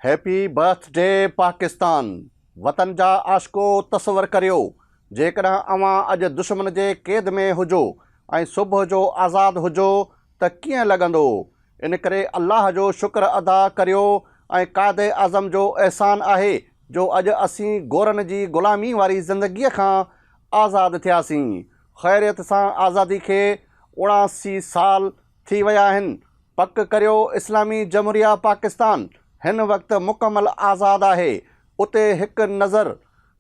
Happy birthday Pakistan. वतन जा आशिको तसवर करियो जेकॾहिं अवां अॼु दुश्मन जे क़ैद में हुजो ऐं सुबुह जो आज़ादु हुजो त कीअं लॻंदो। इन करे अल्लाह जो शुक्र अदा करियो ऐं क़ाइद आज़म जो अहसान आहे जो अॼु असीं गोरनि जी ग़ुलामी वारी ज़िंदगीअ खां आज़ादु थियासीं। ख़ैरियत सां आज़ादी खे 79 साल थी विया आहिनि। पक करियो इस्लामी जमहूरिया पाकिस्तान हिन वक़्तु मुकमल आज़ादु आहे। उते हिकु नज़र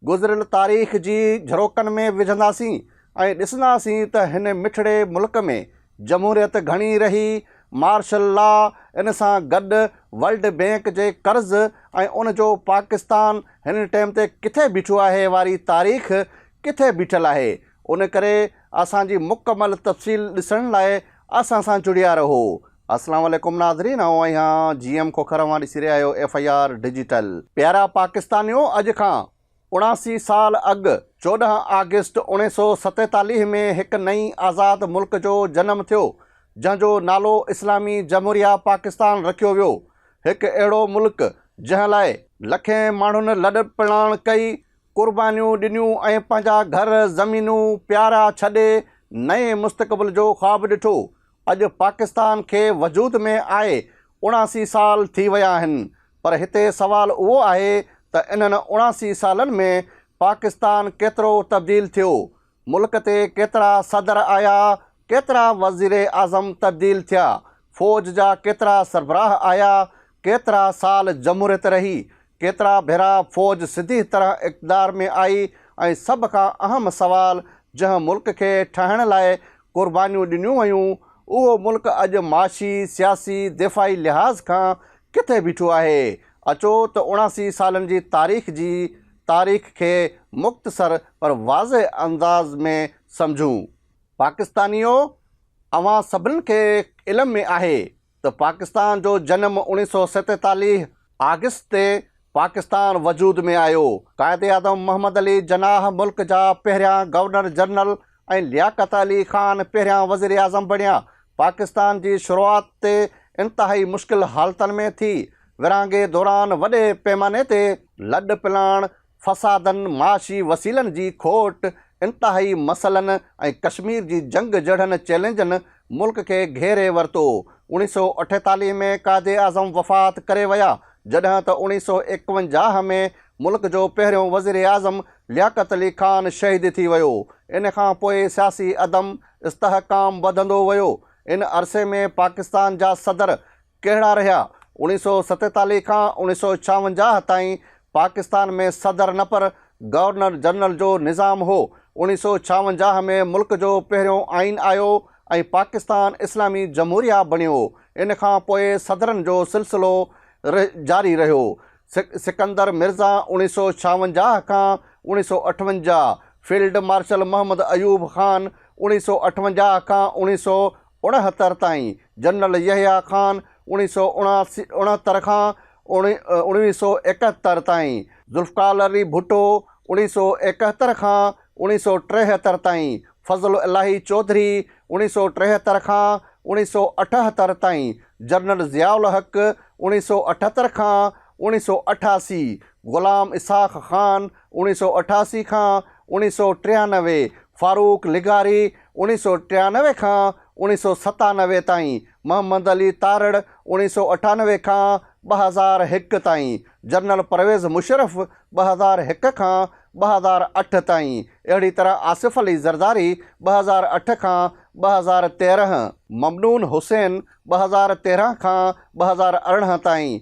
गुज़िरियल तारीख़ जी झरोकनि में विझंदासीं ऐं ॾिसंदासीं त हिन मिठड़े मुल्क में जमहूरियत घणी रही, मार्शल लॉ, इन सां गॾु वर्ल्ड बैंक जे कर्ज़ ऐं उन जो पाकिस्तान हिन टाइम ते किथे बीठो आहे वारी तारीख़ किथे बीठल आहे। उन करे असांजी मुकमल तफ़सील ॾिसण लाइ असां सां जुड़िया रहो। अस्सलाम वालेकुम नाज़रीन, ऐं यहाँ GM खोखर मां ॾिसी रहिया आहियो FIR डिजिटल। प्यारा पाकिस्तानियों, अॼु खां 79 साल अॻु 14 अगस्त 1947 में हिकु नई आज़ाद मुल्क जो जनम थियो जंहिंजो नालो इस्लामी जमहूरिया पाकिस्तान रखियो वियो। हिकु अहिड़ो मुल्क जंहिं लाइ लखें माण्हुनि लॾ पिलाण कई, क़ुर्बानियूं ॾिनियूं ऐं पंहिंजा घर ज़मीनूं प्यारा छॾे नए मुस्तक़बिल जो ख़्वाबु ॾिठो। अॼु पाकिस्तान खे वजूद में आए 79 साल थी विया आहिनि, पर हिते सवाल उहो आहे त इन्हनि 79 सालनि में पाकिस्तान केतिरो तब्दील थियो। मुल्क ते केतिरा सदर आया, केतिरा वज़ीर आज़म तब्दील थिया, फ़ौज जा केतिरा सरबराह आया, केतिरा साल जमहूरियत रही, केतिरा भेरा फ़ौज सिधी तरह इक़्तिदार में आई, ऐं सभ खां अहम सवाल जंहिं मुल्क खे ठाहिण लाइ क़ुर्बानियूं ॾिनियूं वयूं, उहो मुल्क अॼु माशी, सियासी, दिफ़ाई लिहाज़ खां किथे बीठो आहे। अचो त 79 सालनि जी तारीख़ खे मुख़्तसर पर वाज़े अंदाज़ में सम्झूं। पाकिस्तानियो, अवां सभिनी खे इल्म में आहे त पाकिस्तान जो जनम 1947 अगस्त ते पाकिस्तान वजूद में आयो। क़ाइद आज़म मोहम्मद अली जनाह मुल्क जा पहिरियां गवर्नर जनरल ऐं लियाक़त अली ख़ान पहिरियां वज़ीर आज़म बणिया। पाकिस्तान जी शुरूआत ते इंतहाई मुश्किल हालतनि में थी। विरहाङे दौरान वॾे पैमाने ते लॾ पिलाण, फ़सादनि, माशी वसीलनि जी खोट, इंतहाई मसइलनि ऐं कश्मीर जी जंग जहिड़नि चैलेंजनि मुल्क खे घेरे वरितो। 1948 में क़ाइद आज़म वफ़ात करे विया, जॾहिं त 1951 में मुल्क जो पहिरियों वज़ीर आज़म लियाक़त अली ख़ान शहीद थी वियो। इन खां पोइ सियासी अदम इस्तेहकाम वधंदो वियो। इन अरसे में पाकिस्तान जा सदर कहिड़ा रहिया? 1947 खां 1956 ताईं पाकिस्तान में सदर न पर गवर्नर जनरल जो निज़ाम हो। 1956 में मुल्क जो पहिरियों आइन आयो ऐं पाकिस्तान इस्लामी जमहूरिया बणियो। इन खां पोइ सदरनि जो सिलसिलो जारी रहियो। सिकंदर मिर्ज़ा 1956 खां 1958, फील्ड मार्शल मोहम्मद अयूब ख़ान 1958 खां 1969 ताईं, जनरल यहया ख़ान 1969 खां 1971 ताईं, ज़ुल्फ़िकार अली भुट्टो 1971 खां 1973 ताईं, फज़ल इलाही चौधरी 1973 खां 1978 ताईं, जनरल ज़ियाउल हक़ 1978 खां 1988, ग़ुलाम इसहाक़ ख़ान 1988 खां 1993, फ़ारूक लिगारी 1993 खां 1997 ताईं, मोहम्मद अली तारड़ 1998 खां 2001 ताईं, जनरल परवेज़ मुशर्रफ 2001 खां 2008 ताईं, अहिड़ी तरह आसिफ़ अली ज़रदारी 2008 खां 2013, ममनून हुसैन 2013 खां 2018 ताईं,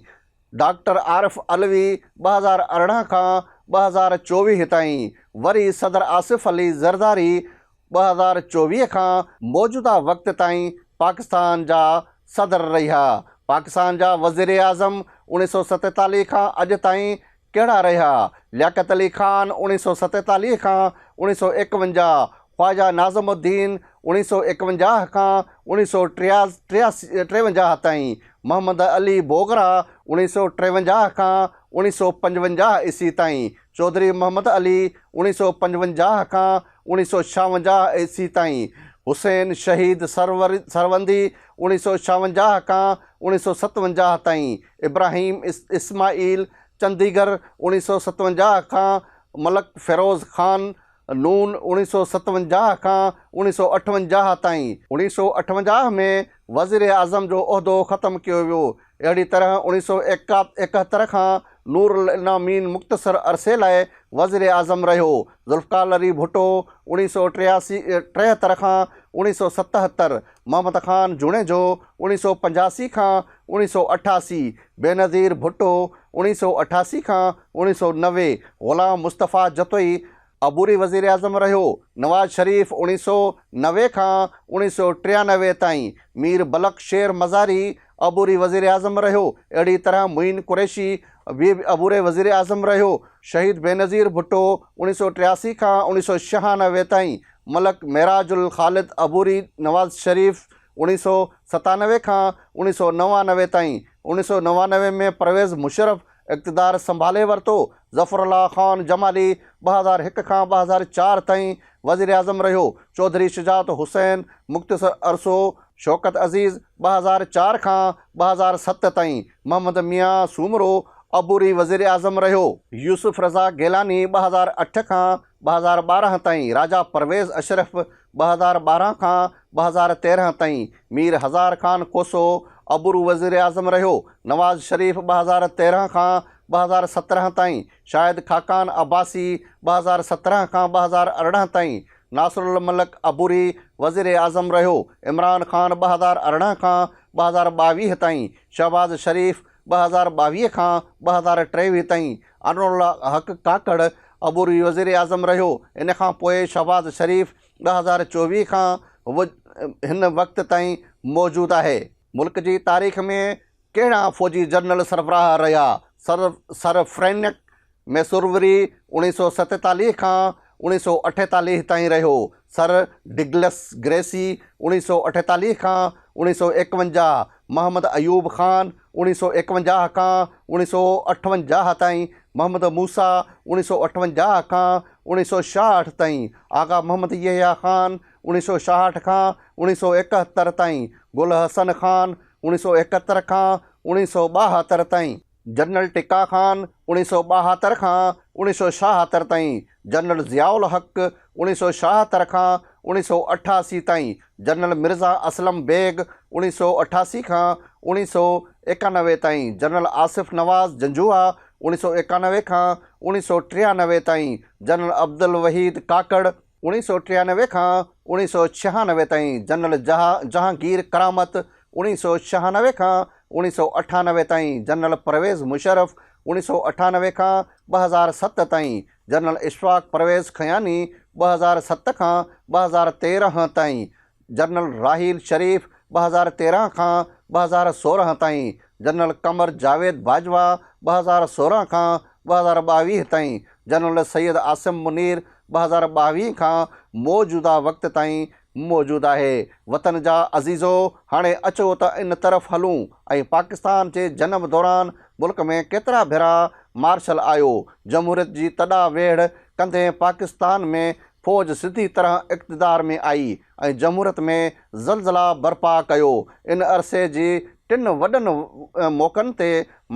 डॉक्टर आरिफ़ अलवी 2018 खां 2024 ताईं, वरी सदर आसिफ़ अली ज़रदारी 2024 खां मौजूदा वक़्त ताईं पाकिस्तान जा सदर रहिया। पाकिस्तान जा वज़ीर आज़म 1947 खां अॼु ताईं कहिड़ा रहिया? लियाक़त अली ख़ान 1947 खां 1951, ख़्वाजा नाज़िमुद्दीन 1951 खां 1953 ताईं, मोहम्मद अली बोगरा 1953 खां 1955 ईस्वी ताईं, चौधरी मोहम्मद अली 1955 खां 1956 ईस्वी ताईं, हुसैन शहीद सरवंदी 1956 खां 1957 ताईं, इब्राहिम इस्माइल चंदीगढ़ 1957 खां, मलक फ़िरोज़ ख़ान नून 1957 खां 1958 ताईं। 1958 में वज़ीर आज़म जो उहिदो ख़तमु कयो वियो। अहिड़ी तरह 1971 खां नूरुल इनामीन मुख़्तसर अरसे लाइ वज़ीर आज़म रहियो। ज़ुल्फ़िकार अली भुट्टो 1973 खां 1977, मोहम्मद ख़ान जुणेजो 1985 खां 1988, बेनज़ीर भुट्टो 1988 खां 1990, ग़ुलाम मुस्तफ़ा जतोई अबूरी वज़ीर आज़म रहियो। नवाज़ शरीफ़ 1990 खां 1993 ताईं, मीर बलक शेर मज़ारी अबूरी वज़ीर आज़म रहियो। अहिड़ी तरह मुइन कुरैशी भी अबूरे वज़ीर आज़म रहियो। शहीद बेनज़ीर भुट्टो 1983 खां 1996 ताईं, मलक मेराजुल ख़ालिद अबूरी नवाज़ शरीफ़ 1997 खां 1999 ताईं। 1999 में परवेज़ मुशर्रफ इक़्तिदार संभाले वरितो। ज़फ़रुल्लाह ख़ान जमाली 2001 खां 2004 ताईं वज़ीर आज़म रहियो। चौधरी शुजात हुसैन मुख़्तसर अरसो शौकत अज़ीज़ 2004 खां 2007 ताईं। मोहम्मद मियां सूमरो अबूरी वज़ीर आज़म रहियो। यूसुफ रज़ा गेलानी 2008 खां 2012 ताईं। राजा परवेज़ अशरफ 2012 खां 2013 ताईं। मीर हज़ार ख़ान कोसो अबूरू वज़ीर आज़म रहियो। नवाज़ शरीफ़ 2013 खां 2017 ताईं। शाहिद खाकान अब्बासी 2017 खां 2018 ताईं। नासरुल मलक अबूरी वज़ीर आज़म रहियो। इमरान ख़ान 2018 खां 2022 ताईं। शहबाज़ शरीफ़ 2022 खां 2023 ताईं। अनवरुल्लाह हक़ काकड़ अबूरी वज़ीर आज़म रहियो। इन खां पोइ शहबाज़ शरीफ़ 2024 खां हिन वक़्त ताईं मौजूदु आहे। मुल्क जी तारीख़ में कहिड़ा फ़ौजी जनरल सरबराह रहिया? सर फ्रेडरिक मैसूरवरी 1947 खां 1948 ताईं रहियो। सर डगलस ग्रेसी 1948 खां 1951। मोहम्मद अयूब ख़ान 1951 खां 1958 ताईं। मोहम्मद मूसा 1958 खां 1966 ताईं। आगा मोहम्मद यहया ख़ान 1966 खां 1971 ताईं। गुल हसन ख़ान 1971 खां 1972 ताईं। जनरल टिक्का ख़ान 1972 खां 1976 ताईं। जनरल ज़ियाउल हक़ 1976 खां 1988 ताईं। जनरल मिर्ज़ा असलम बेग 1988 खां 1991 ताईं। जनरल आसिफ़ नवाज़ जंजुआ 1991 खां 1993 ताईं। जनरल अब्दुल वहीद काकड़ 1993 खां 1996 ताईं। जनरल जहांगीर करामत 1996 खां 1998 ताईं। जनरल परवेज़ मुशर्रफ 1998 खां 2007 ताईं। जनरल इशफ़ाक़ परवेज़ खयानी 2007 खां 2013 ताईं। जनरल राहील शरीफ़ 2013 खां 2016 ताईं। जनरल कमर जावेद बाजवा 2016 खां 2022 ताईं। जनरल सैयद आसिम मुनीर 2022 खां मौजूदा वक़्त ताईं मौजूदु आहे। वतन जा अज़ीज़ो, हाणे अचो त इन तरफ़ हलूं ऐं पाकिस्तान जे जनम दौरान मुल्क में केतिरा भेरा मार्शल आयो। जमहूरियत जी तॾा वेढ़ कंदे पाकिस्तान में फ़ौज सिधी तरह इक़्तिदार में आई ऐं जमहूरियत में ज़लज़ला बर्पा कयो। इन अरसे जी 3 वॾनि मौक़नि ते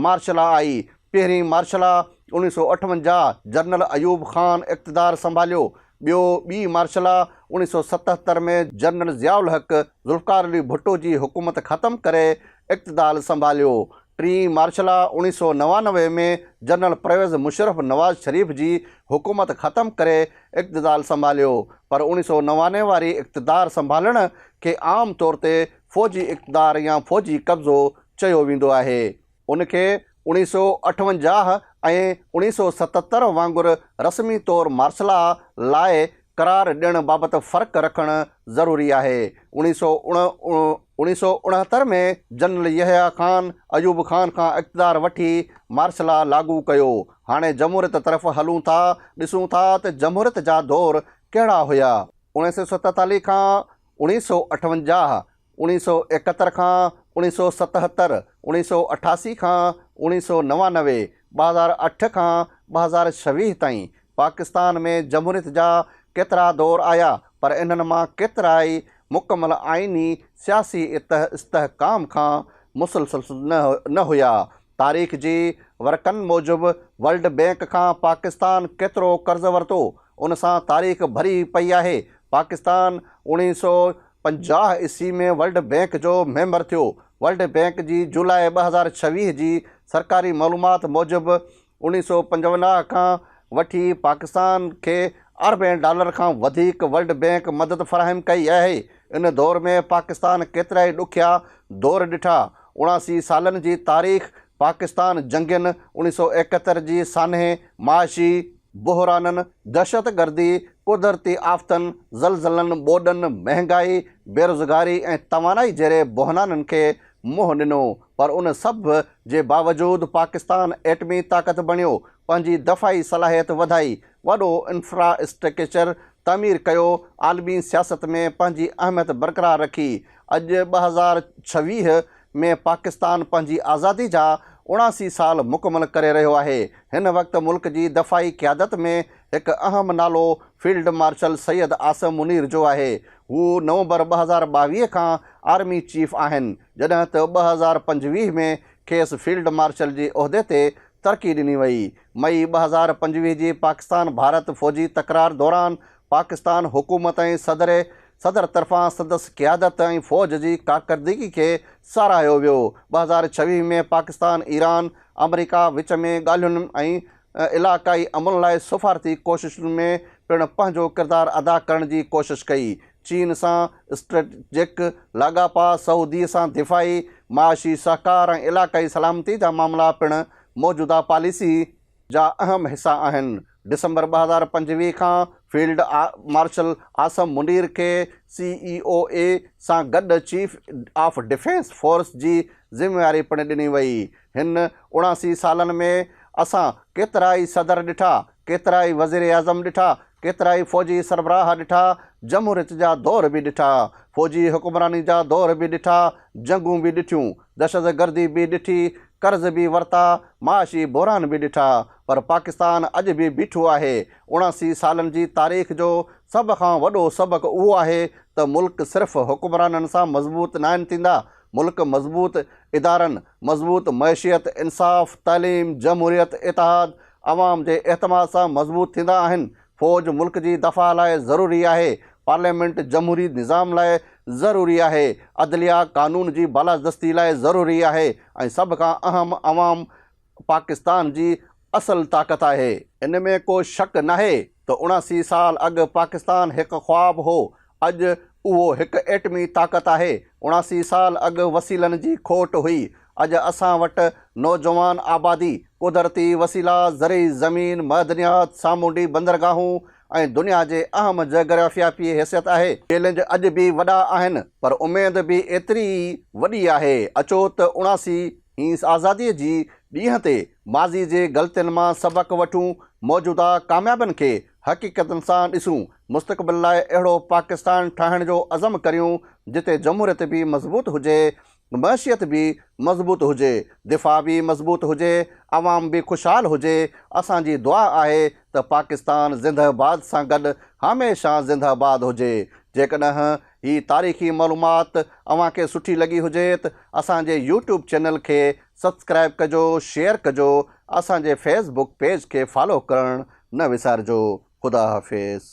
मार्शला आई। पहिरीं मार्शला 1958 जनरल अयूब ख़ान इक़्तिदार संभालियो। ॿी मार्शला 1977 में जनरल ज़ियाउल हक़ ज़ुल्फ़िकार अली भुट्टो जी हुकूमत ख़तमु करे इक़्तिदार संभालियो। टीं मार्शला 1999 में जनरल परवेज़ मुशर्रफ नवाज़ शरीफ़ जी हुकूमत ख़तमु करे इक़्तिदार संभालियो। पर 1999 वारी इक़्तिदार संभालण खे आम तौर ते फ़ौजी इक़्तिदार या फ़ौजी कब्ज़ो चयो वेंदो आहे। उनखे 1958 ऐं 1977 वांगुरु रस्मी तौरु मार्शला लाइ क़रार ॾियण बाबति फ़र्क़ु रखणु ज़रूरी आहे। 1969 में जनरल यहया ख़ान अयूब ख़ान खां इक़्तिदार वठी मार्शला लागू कयो। हाणे जमहूरियत तरफ़ हलूं था, ॾिसूं था त जमहूरियत जा दौर कहिड़ा हुया। 1947 खां 1958, 1971 खां 1977, 1988 खां 1999, 2008 खां 2026 ताईं। पाकिस्तान में जमहूरियत जा केतिरा दौर आया, पर इन्हनि मां केतिरा ई मुकमल आइनी सियासी इस्तेहकाम खां मुसलसल न हुया। तारीख़ जी वरक़नि मूजिबि वर्ल्ड बैंक खां पाकिस्तान केतिरो कर्ज़ु वरितो उन सां तारीख़ भरी पई आहे। पाकिस्तान 1950 ईस्वी में वर्ल्ड बैंक जो मेंबर थियो। वर्ल्ड बैंक जी जुलाई 2026 जी सरकारी मालूमात मूजिबि 1955 खां वठी पाकिस्तान खे $अरबें खां वधीक वर्ल्ड बैंक मदद फ़राहम कई आहे। इन दौर में पाकिस्तान केतिरा ई ॾुखिया दौर ॾिठा। 79 सालनि जी तारीख़ पाकिस्तान जंगियुनि 1971 जी सान्हे माशी बुहराननि, दहशतगर्दी, कुदरती आफ़तनि, ज़लज़लनि, ॿोॾनि, महांगाई, बेरोज़गारी ऐं तवानाई जहिड़े बहिराननि खे मुंहुं ॾिनो। पर उन सभ जे बावजूदु पाकिस्तान एटमी ताक़त बणियो, पंहिंजी दफ़ाई सलाहियत वधाई, वॾो इंफ्रास्ट्रक्चर तामीर कयो, आलमी सियासत में पंहिंजी अहमियत बरक़रार रखी। अॼु 2026 में पाकिस्तान पंहिंजी आज़ादी जा 79 साल मुकमल करे रहियो आहे। हिन वक़्तु मुल्क जी दफ़ाई क़यादत में हिकु अहम नालो फील्ड मार्शल सैयद आसिम मुनीर जो आहे। हू नवंबर 2022 खां आर्मी चीफ आहिनि, जॾहिं त 2025 में खेसि फील्ड मार्शल जे उहिदे ते तरक़ी ॾिनी वई। मई 2025 जी पाकिस्तान भारत फ़ौजी तकरार दौरान पाकिस्तान हुकूमत ऐं सदर तरफ़ां संदसि क़यादत ऐं फ़ौज जी कारकर्दगी खे साराहियो वियो। 2026 में पाकिस्तान ईरान अमरीका विच में ॻाल्हियुनि ऐं इलाक़ाई अमन लाइ सफ़ारती कोशिशुनि में पिणु पंहिंजो किरदारु अदा करण जी कोशिश कई। चीन सां स्ट्रेटेजिक लाॻापा, सऊदीअ सां दिफ़ाई, माशी सहकार ऐं इलाक़ाई सलामती जा मामला पिणु मौजूदा पॉलिसी जा अहम हिसा आहिनि। दिसंबर 2025 खां फील्ड मार्शल आसिम मुनीर खे CEOA सां गॾु चीफ ऑफ डिफेंस फोर्स जी ज़िम्मेवारी पिणु ॾिनी वई। हिन 79 सालनि में असां केतिरा ई सदर ॾिठा, केतिरा ई वज़ीर आज़म ॾिठा, केतिरा ई फ़ौजी सरबराह ॾिठा, जमहूरियत जा दौर बि ॾिठा, फ़ौजी हुक्मरानी जा दौर बि ॾिठा, जंगूं बि ॾिठियूं, दहशतगर्दी बि ॾिठी, कर्ज़ बि वरिता, माशी बहिरान बि ॾिठा। पर पाकिस्तान अॼु बि बीठो आहे। 79 सालनि जी तारीख़ जो सभ खां वॾो सबक़ु उहो आहे त मुल्क सिर्फ़ु हुक्मराननि सां मज़बूत न आहिनि थींदा। मुल्क मज़बूत इदारनि, मज़बूत मैशियत, इंसाफ़, तालीम, जमहूरियत, इतिहाद, अवाम जे एतमाद सां मज़बूत थींदा आहिनि। फ़ौज मुल्क जी दफ़ा लाइ ज़रूरी आहे, पार्लियामेंट जमहूरी निज़ाम लाइ ज़रूरी आहे, अदलिया कानून जी बालादस्ती लाइ ज़रूरी आहे ऐं सभ खां अहम अवाम पाकिस्तान जी असल ताक़त आहे। इन में को शक नाहे त 79 साल अॻु पाकिस्तान हिकु ख़्वाबु हो, अॼु उहो हिकु एटमी ताक़त आहे। 79 साल अॻु वसीलनि जी खोट हुई, अॼु असां वटि नौजवान आबादी, कुदरती वसीला, ज़रई ज़मीन, मदनियात, सामूंडी बंदरगाहूं ऐं दुनिया जे अहम जोग्राफ़ियाई हैसियत आहे। चैलेंज अॼु बि वॾा आहिनि, पर उमेद बि एतिरी वॾी आहे। अचो त 79 आज़ादीअ जी ॾींहं ते माज़ी जे ग़लतियुनि मां सबक़ु वठूं, मौजूदा कामयाबियुनि खे हक़ीक़तनि सां ॾिसूं, मुस्तक़बिल लाइ अहिड़ो पाकिस्तान ठाहिण जो अज़म करियूं जिते जमहूरियत बि मज़बूत हुजे, मैशियत भी मज़बूत हुजे, दिफ़ा भी मज़बूत हुजे, आवाम भी खुशहाल हुजे। असांजी दुआ आहे त पाकिस्तान ज़िंदाबाद सां गॾु हमेशह ज़िंदाबाद हुजे। जेकॾहिं ही तारीख़ी मालूमात अव्हांखे सुठी लॻी हुजे त असांजे YouTube चैनल खे सब्सक्राइब कजो, शेयर कजो, असांजे Facebook पेज खे फॉलो करणु न विसारिजो। ख़ुदा हाफ़िज़।